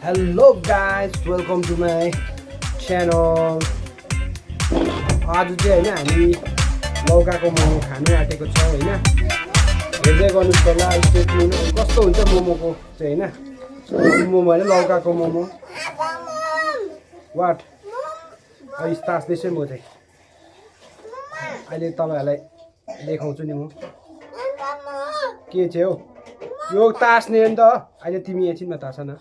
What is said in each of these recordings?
Hello guys, welcome to my channel. आज चाहिँ हैन हामी लौकाको मोमो खानु आँटेको छौं हैन। हेर्दै गर्नुस् होला स्टेटमेन्ट कस्तो हुन्छ मोमोको चाहिँ हैन। मोमो हैन लौकाको मोमो। What? अहिले तास्दैछु म चाहिँ। अहिले तपाईहरुलाई देखाउँछु नि म। के चाहिँ हो? यो तास्ने हो नि त। अहिले तिमी एकछिनमा तास न।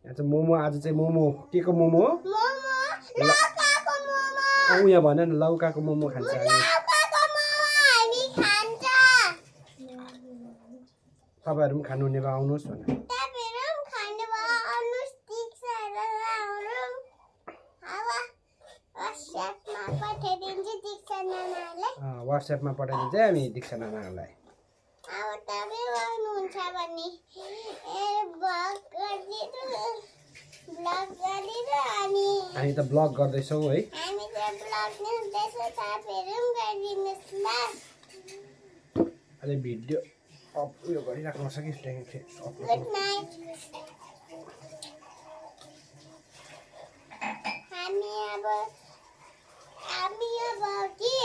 यहाँ चाहिँ मोमो आज चाहिँ मोमो के को मोमो हो? लौकाको मोमो। यहाँ भन न लौकाको मोमो खान्छ हामी। लौकाको मोमो हामी खान्छ। तपाईहरु पनि खानु हुने भए आउनुस् भन। तपाईहरु पनि खानु भए आउनुस् टिक्सहरु लाउनु। हावा WhatsApp-मा पठाइदिन्छु दीक्षा नानालाई। WhatsApp-मा पठाइदिन्छ हामी दीक्षा नानालाई। अब तपाईँ आउनुहुन्छ भने ब्लग गरिदिनु हामी त ब्लग गर्दैछौँ है। हामी त ब्लग गर्दैछौँ तपाईहरु पनि गरिदिनुस् ल। अहिले भिडियो अफ उयो गरिराख्नु पर्छ कि गुड नाइट। हामी अब के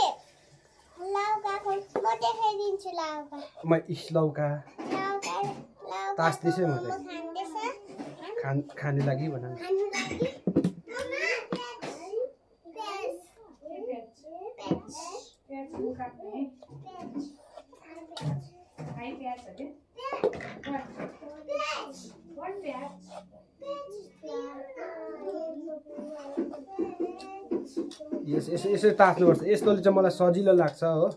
लौकाको म देखाइदिन्छु लौका। म लौका तास्दैछु म चाहिँ। खाने लागि भन न। यसो तास्नुपर्छ। यस्तोले चाहिँ मलाई सजिलो लाग्छ हो।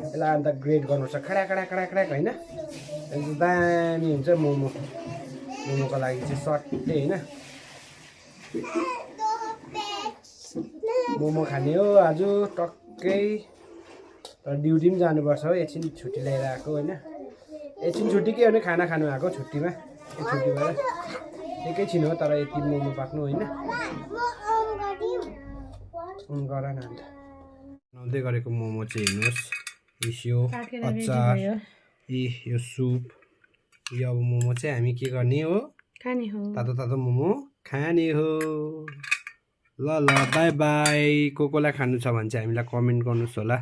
यसलाई अन्त ग्रेड गर्नुपर्छ खडा खडा खडा खडा हैन। एकदम दामी हुन्छ मोमो। मोमोको लागि चाहिँ सट्टै हैन। मोमो खाने हो आज टक्कै। तर ड्युटी पनि जानुपर्छ हो। एकछिन छुट्टी लिएर आएको हैन। एकछिन छुट्टी के भने खाना खानु आएको छुट्टीमा। छुट्टी भएर एकैछिन हो तर यति मोमो पाक्नु हैन। गर न अन्त। बनाउँदै गरेको मोमो चाहिँ हेर्नुहोस्। यो अचार यो सुप यो अब मोमो चाहिँ हामी के गर्ने हो? खाने हो। तातो तातो मोमो खाने हो। ल ल बाई बाई। को कोलाई खानु छ भने चाहिँ हामीलाई कमेन्ट गर्नुहोस् होला।